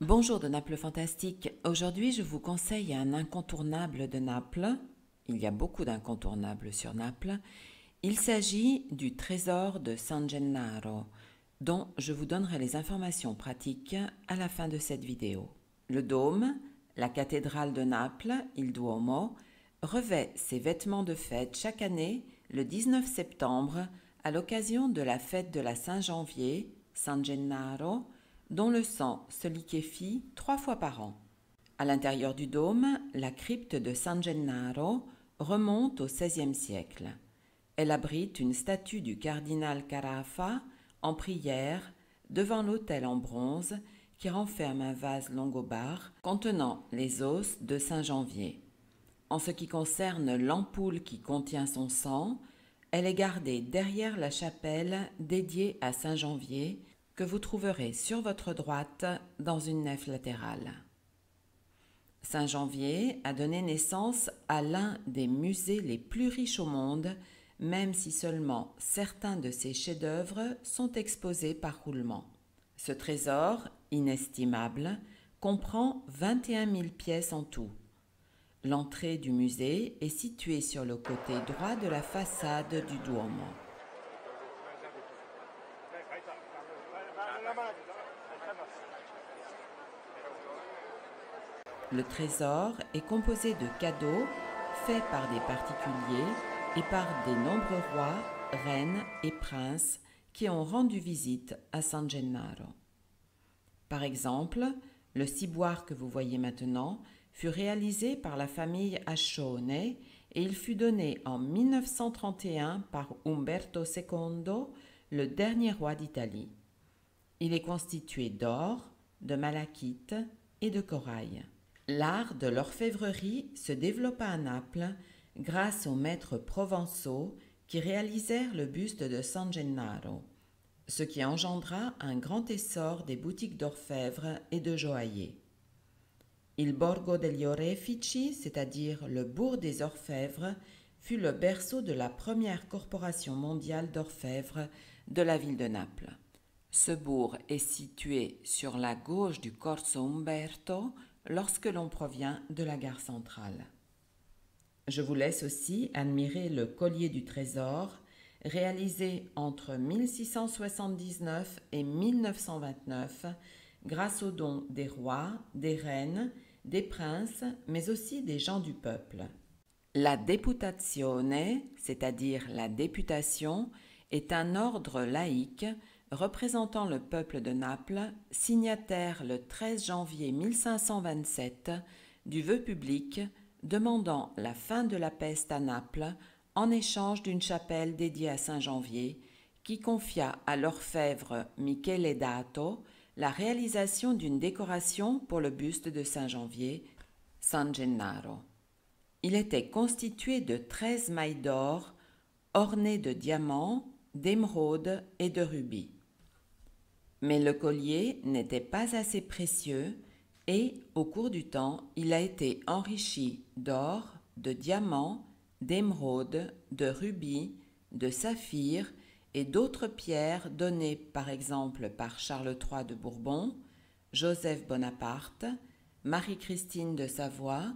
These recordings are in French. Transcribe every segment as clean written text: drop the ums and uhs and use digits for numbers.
Bonjour de Naples Fantastique. Aujourd'hui, je vous conseille un incontournable de Naples. Il y a beaucoup d'incontournables sur Naples. Il s'agit du trésor de San Gennaro, dont je vous donnerai les informations pratiques à la fin de cette vidéo. Le dôme, la cathédrale de Naples, il Duomo, revêt ses vêtements de fête chaque année le 19 septembre à l'occasion de la fête de la Saint-Janvier, San Gennaro, dont le sang se liquéfie 3 fois par an. À l'intérieur du dôme, la crypte de San Gennaro remonte au XVIe siècle. Elle abrite une statue du cardinal Carafa en prière devant l'autel en bronze qui renferme un vase longobarde contenant les os de Saint Janvier. En ce qui concerne l'ampoule qui contient son sang, elle est gardée derrière la chapelle dédiée à Saint Janvier que vous trouverez sur votre droite dans une nef latérale. Saint Janvier a donné naissance à l'un des musées les plus riches au monde, même si seulement certains de ses chefs-d'œuvre sont exposés par roulement. Ce trésor, inestimable, comprend 21 000 pièces en tout. L'entrée du musée est située sur le côté droit de la façade du Duomo. Le trésor est composé de cadeaux faits par des particuliers et par des nombreux rois, reines et princes qui ont rendu visite à San Gennaro. Par exemple, le ciboire que vous voyez maintenant fut réalisé par la famille Ascione et il fut donné en 1931 par Umberto II, le dernier roi d'Italie. Il est constitué d'or, de malachite et de corail. L'art de l'orfèvrerie se développa à Naples grâce aux maîtres provençaux qui réalisèrent le buste de San Gennaro, ce qui engendra un grand essor des boutiques d'orfèvres et de joailliers. Il Borgo degli Orefici, c'est-à-dire le bourg des orfèvres, fut le berceau de la première corporation mondiale d'orfèvres de la ville de Naples. Ce bourg est situé sur la gauche du Corso Umberto lorsque l'on provient de la gare centrale. Je vous laisse aussi admirer le collier du trésor réalisé entre 1679 et 1929 grâce aux dons des rois, des reines, des princes, mais aussi des gens du peuple. La Deputazione, c'est-à-dire la députation, est un ordre laïque représentant le peuple de Naples, signataire le 13 janvier 1527 du vœu public demandant la fin de la peste à Naples en échange d'une chapelle dédiée à Saint Janvier qui confia à l'orfèvre Michele Dato la réalisation d'une décoration pour le buste de Saint Janvier, San Gennaro. Il était constitué de 13 mailles d'or ornées de diamants, d'émeraudes et de rubis. Mais le collier n'était pas assez précieux et, au cours du temps, il a été enrichi d'or, de diamants, d'émeraudes, de rubis, de saphirs et d'autres pierres données par exemple par Charles III de Bourbon, Joseph Bonaparte, Marie-Christine de Savoie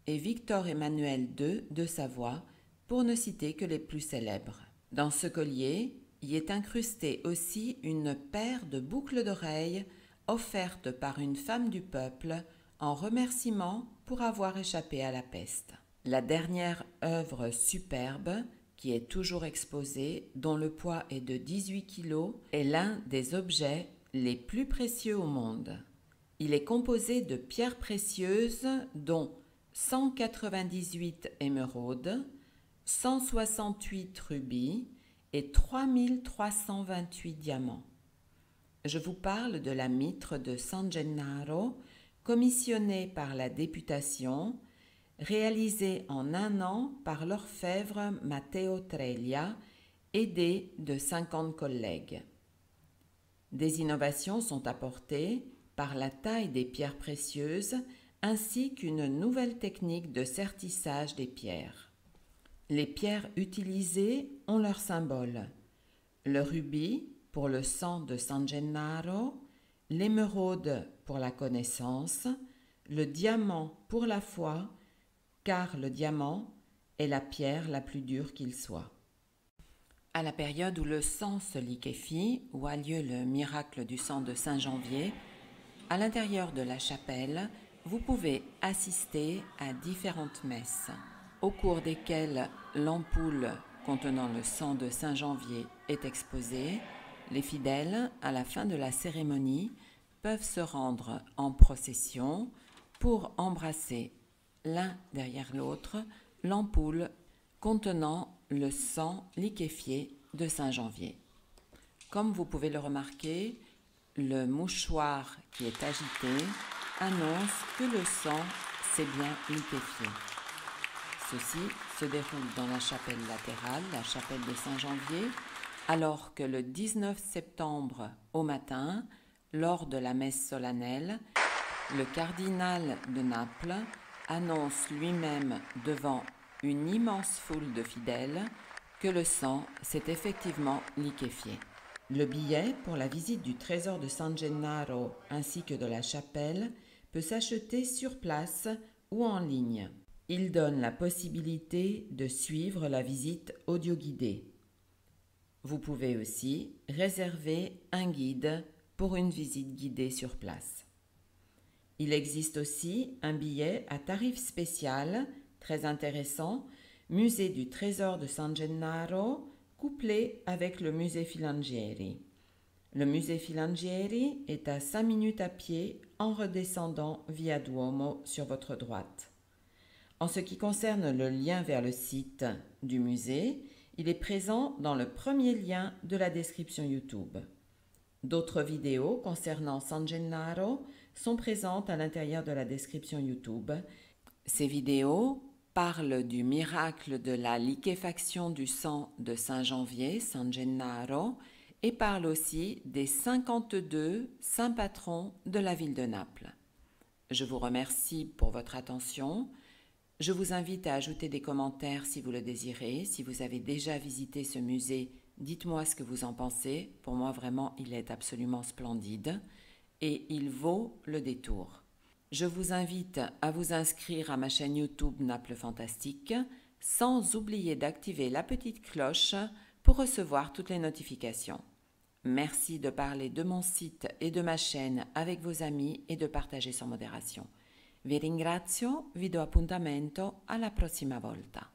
et Victor Emmanuel II de Savoie, pour ne citer que les plus célèbres. Dans ce collier, y est incrustée aussi une paire de boucles d'oreilles offerte par une femme du peuple en remerciement pour avoir échappé à la peste. La dernière œuvre superbe, qui est toujours exposée, dont le poids est de 18 kg, est l'un des objets les plus précieux au monde. Il est composé de pierres précieuses dont 198 émeraudes, 168 rubis et 3328 diamants. Je vous parle de la mitre de San Gennaro, commissionnée par la députation, réalisée en un an par l'orfèvre Matteo Treglia, aidé de 50 collègues. Des innovations sont apportées par la taille des pierres précieuses ainsi qu'une nouvelle technique de sertissage des pierres. Les pierres utilisées ont leur symbole. Le rubis pour le sang de San Gennaro, l'émeraude pour la connaissance, le diamant pour la foi, car le diamant est la pierre la plus dure qu'il soit. À la période où le sang se liquéfie, où a lieu le miracle du sang de Saint-Janvier, à l'intérieur de la chapelle, vous pouvez assister à différentes messes, au cours desquelles l'ampoule contenant le sang de Saint-Janvier est exposée. Les fidèles, à la fin de la cérémonie, peuvent se rendre en procession pour embrasser l'un derrière l'autre l'ampoule contenant le sang liquéfié de Saint-Janvier. Comme vous pouvez le remarquer, le mouchoir qui est agité annonce que le sang s'est bien liquéfié. Ceci se déroule dans la chapelle latérale, la chapelle de Saint-Janvier, alors que le 19 septembre au matin, lors de la messe solennelle, le cardinal de Naples annonce lui-même devant une immense foule de fidèles que le sang s'est effectivement liquéfié. Le billet pour la visite du trésor de San Gennaro ainsi que de la chapelle peut s'acheter sur place ou en ligne. Il donne la possibilité de suivre la visite audio-guidée. Vous pouvez aussi réserver un guide pour une visite guidée sur place. Il existe aussi un billet à tarif spécial, très intéressant, musée du trésor de San Gennaro, couplé avec le musée Filangieri. Le musée Filangieri est à 5 minutes à pied en redescendant via Duomo sur votre droite. En ce qui concerne le lien vers le site du musée, il est présent dans le premier lien de la description YouTube. D'autres vidéos concernant San Gennaro sont présentes à l'intérieur de la description YouTube. Ces vidéos parlent du miracle de la liquéfaction du sang de Saint-Janvier, San Gennaro, et parlent aussi des 52 saints patrons de la ville de Naples. Je vous remercie pour votre attention. Je vous invite à ajouter des commentaires si vous le désirez. Si vous avez déjà visité ce musée, dites-moi ce que vous en pensez. Pour moi, vraiment, il est absolument splendide et il vaut le détour. Je vous invite à vous inscrire à ma chaîne YouTube Naples Fantastique, sans oublier d'activer la petite cloche pour recevoir toutes les notifications. Merci de parler de mon site et de ma chaîne avec vos amis et de partager sans modération. Vi ringrazio, vi do appuntamento alla prossima volta.